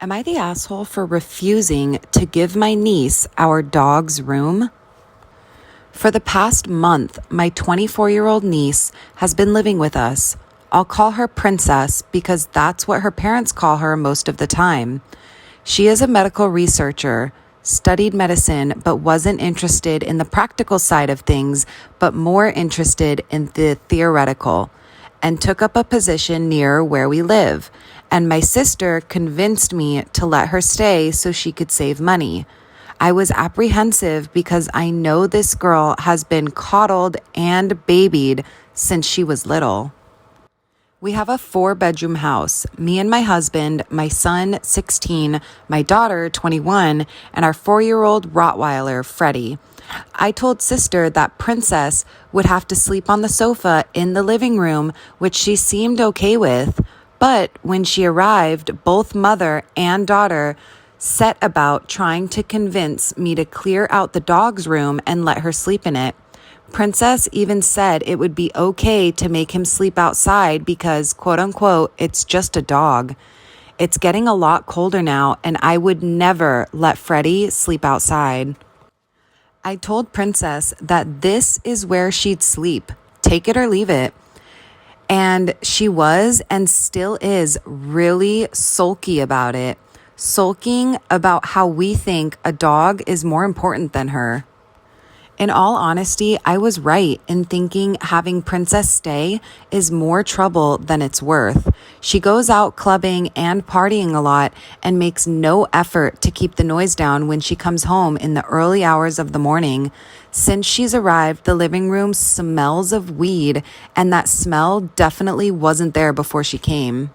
Am I the asshole for refusing to give my niece our dog's room? For the past month, my 24-year-old niece has been living with us. I'll call her Princess because that's what her parents call her most of the time. She is a medical researcher, studied medicine, but wasn't interested in the practical side of things, but more interested in the theoretical, and took up a position near where we live. And my sister convinced me to let her stay so she could save money. I was apprehensive because I know this girl has been coddled and babied since she was little. We have a 4-bedroom house, me and my husband, my son, 16, my daughter, 21, and our 4-year-old Rottweiler, Freddie. I told sister that Princess would have to sleep on the sofa in the living room, which she seemed okay with. But when she arrived, both mother and daughter set about trying to convince me to clear out the dog's room and let her sleep in it. Princess even said it would be okay to make him sleep outside because, quote unquote, it's just a dog. It's getting a lot colder now, and I would never let Freddie sleep outside. I told Princess that this is where she'd sleep, take it or leave it. And she was and still is really sulky about it, sulking about how we think a dog is more important than her. In all honesty, I was right in thinking having Princess stay is more trouble than it's worth. She goes out clubbing and partying a lot and makes no effort to keep the noise down when she comes home in the early hours of the morning. Since she's arrived, the living room smells of weed, and that smell definitely wasn't there before she came.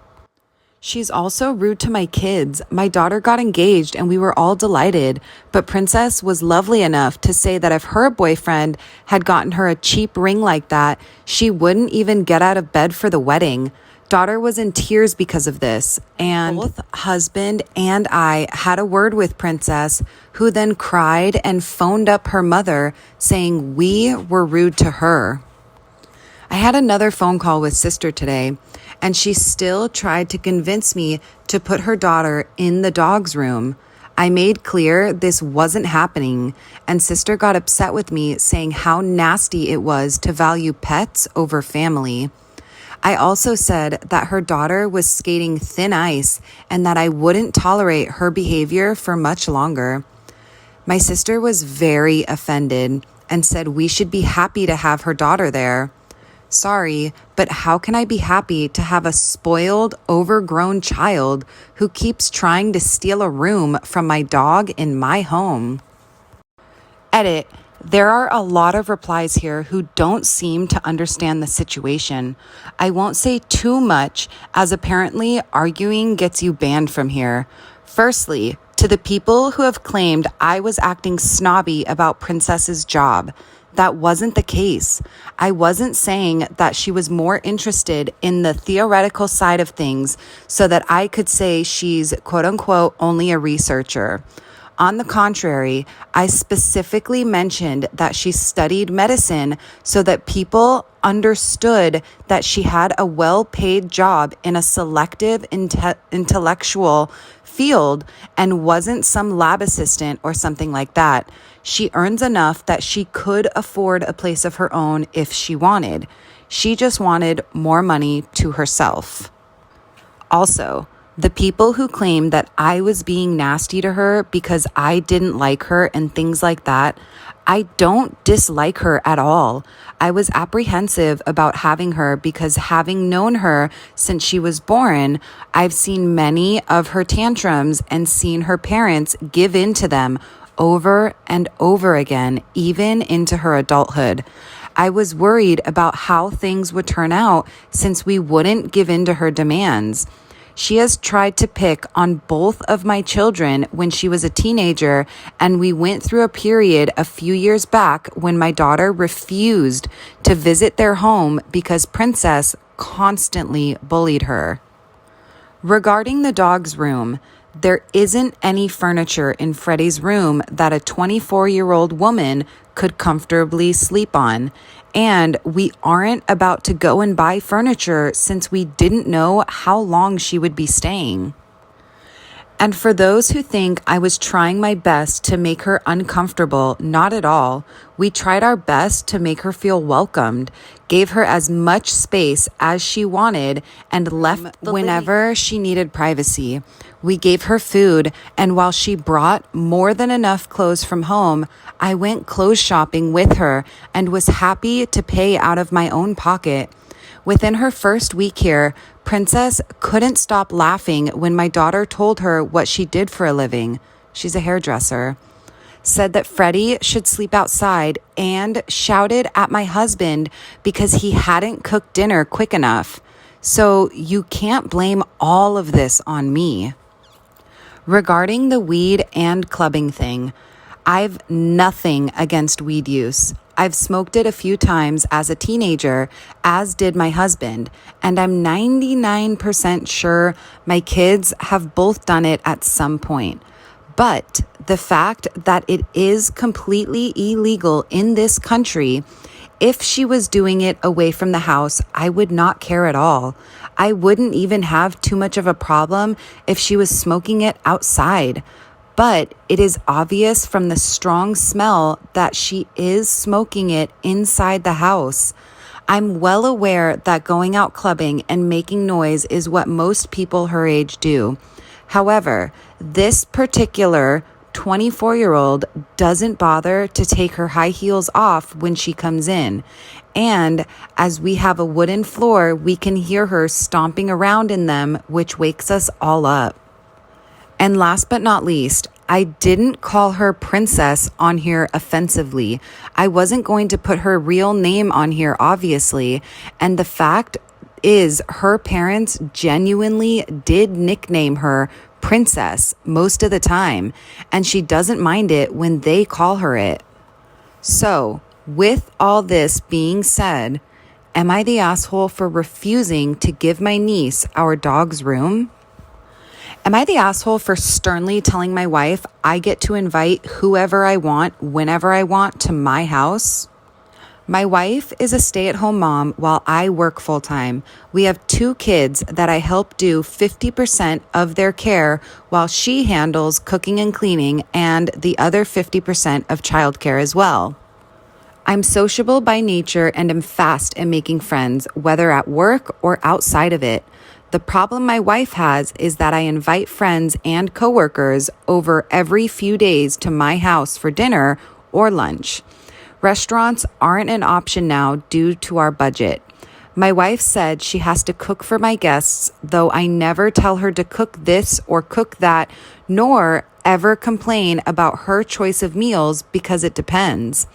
She's also rude to my kids. My daughter got engaged and we were all delighted, but Princess was lovely enough to say that if her boyfriend had gotten her a cheap ring like that, she wouldn't even get out of bed for the wedding. Daughter was in tears because of this, and both husband and I had a word with Princess, who then cried and phoned up her mother saying we were rude to her. I had another phone call with sister today, and she still tried to convince me to put her daughter in the dog's room. I made clear this wasn't happening, and sister got upset with me saying how nasty it was to value pets over family. I also said that her daughter was skating thin ice and that I wouldn't tolerate her behavior for much longer. My sister was very offended and said we should be happy to have her daughter there. Sorry, but how can I be happy to have a spoiled, overgrown child who keeps trying to steal a room from my dog in my home? Edit. There are a lot of replies here who don't seem to understand the situation. I won't say too much, as apparently arguing gets you banned from here. Firstly, to the people who have claimed I was acting snobby about Princess's job, that wasn't the case. I wasn't saying that she was more interested in the theoretical side of things so that I could say she's, quote unquote, only a researcher. On the contrary, I specifically mentioned that she studied medicine so that people understood that she had a well-paid job in a selective intellectual field and wasn't some lab assistant or something like that. She earns enough that she could afford a place of her own if she wanted. She just wanted more money to herself. Also, the people who claim that I was being nasty to her because I didn't like her and things like that, I don't dislike her at all. I was apprehensive about having her because having known her since she was born, I've seen many of her tantrums and seen her parents give in to them over and over again, even into her adulthood. I was worried about how things would turn out since we wouldn't give in to her demands. She has tried to pick on both of my children when she was a teenager, and we went through a period a few years back when my daughter refused to visit their home because Princess constantly bullied her. Regarding the dog's room, there isn't any furniture in Freddie's room that a 24-year-old woman could comfortably sleep on. And we aren't about to go and buy furniture since we didn't know how long she would be staying. And for those who think I was trying my best to make her uncomfortable, not at all. We tried our best to make her feel welcomed, gave her as much space as she wanted, and left whenever she needed privacy. We gave her food, and while she brought more than enough clothes from home, I went clothes shopping with her and was happy to pay out of my own pocket. Within her first week here, Princess couldn't stop laughing when my daughter told her what she did for a living. She's a hairdresser. Said that Freddie should sleep outside and shouted at my husband because he hadn't cooked dinner quick enough. So you can't blame all of this on me. Regarding the weed and clubbing thing, I've nothing against weed use. I've smoked it a few times as a teenager, as did my husband, and I'm 99% sure my kids have both done it at some point. But the fact that it is completely illegal in this country, if she was doing it away from the house, I would not care at all. I wouldn't even have too much of a problem if she was smoking it outside. But it is obvious from the strong smell that she is smoking it inside the house. I'm well aware that going out clubbing and making noise is what most people her age do. However, this particular 24-year-old doesn't bother to take her high heels off when she comes in. And as we have a wooden floor, we can hear her stomping around in them, which wakes us all up. And last but not least, I didn't call her Princess on here offensively. I wasn't going to put her real name on here, obviously. And the fact is, her parents genuinely did nickname her Princess most of the time, and she doesn't mind it when they call her it. So, with all this being said, am I the asshole for refusing to give my niece our dog's room? Am I the asshole for sternly telling my wife I get to invite whoever I want, whenever I want, to my house? My wife is a stay-at-home mom while I work full-time. We have 2 kids that I help do 50% of their care while she handles cooking and cleaning and the other 50% of childcare as well. I'm sociable by nature and am fast at making friends, whether at work or outside of it. The problem my wife has is that I invite friends and coworkers over every few days to my house for dinner or lunch. Restaurants aren't an option now due to our budget. My wife said she has to cook for my guests, though I never tell her to cook this or cook that, nor ever complain about her choice of meals because it depends.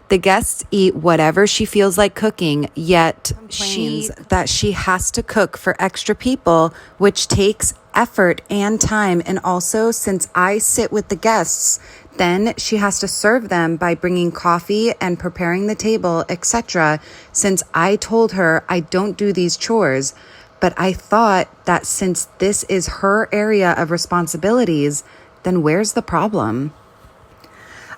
The guests eat whatever she feels like cooking, yet she that she has to cook for extra people, which takes effort and time. And also, since I sit with the guests, then she has to serve them by bringing coffee and preparing the table, etc. Since I told her I don't do these chores, but I thought that since this is her area of responsibilities, then where's the problem?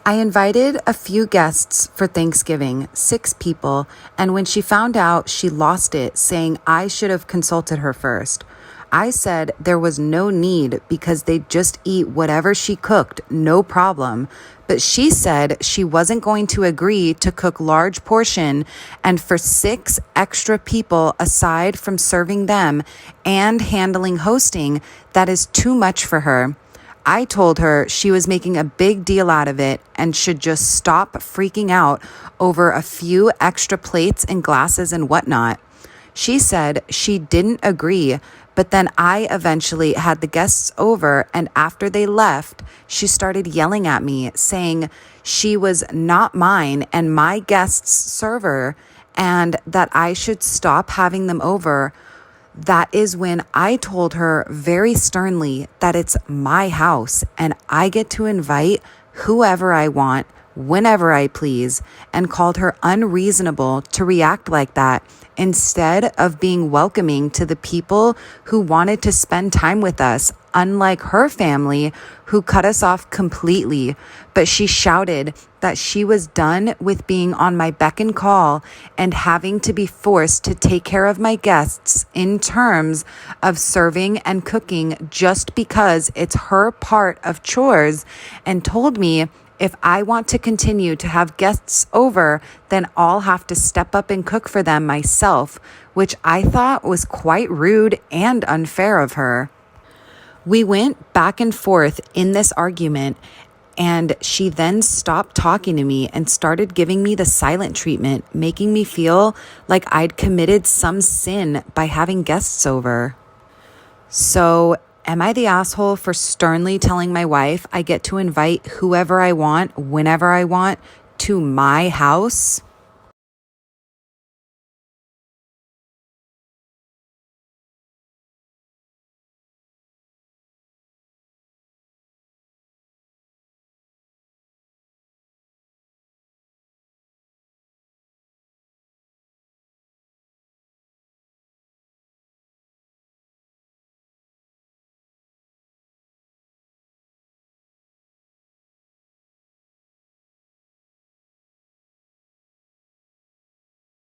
I invited a few guests for Thanksgiving, 6 people, and when she found out, she lost it, saying I should have consulted her first. I said there was no need because they'd just eat whatever she cooked, no problem. But she said she wasn't going to agree to cook large portion and for 6 extra people aside from serving them and handling hosting, that is too much for her. I told her she was making a big deal out of it and should just stop freaking out over a few extra plates and glasses and whatnot. She said she didn't agree, but then I eventually had the guests over, and after they left, she started yelling at me, saying she was not mine and my guest's server, and that I should stop having them over. That is when I told her very sternly that it's my house and I get to invite whoever I want, whenever I please, and called her unreasonable to react like that instead of being welcoming to the people who wanted to spend time with us, unlike her family, who cut us off completely. But she shouted that she was done with being on my beck and call and having to be forced to take care of my guests in terms of serving and cooking just because it's her part of chores, and told me if I want to continue to have guests over, then I'll have to step up and cook for them myself, which I thought was quite rude and unfair of her. We went back and forth in this argument, and she then stopped talking to me and started giving me the silent treatment, making me feel like I'd committed some sin by having guests over. So, am I the asshole for sternly telling my wife I get to invite whoever I want, whenever I want, to my house?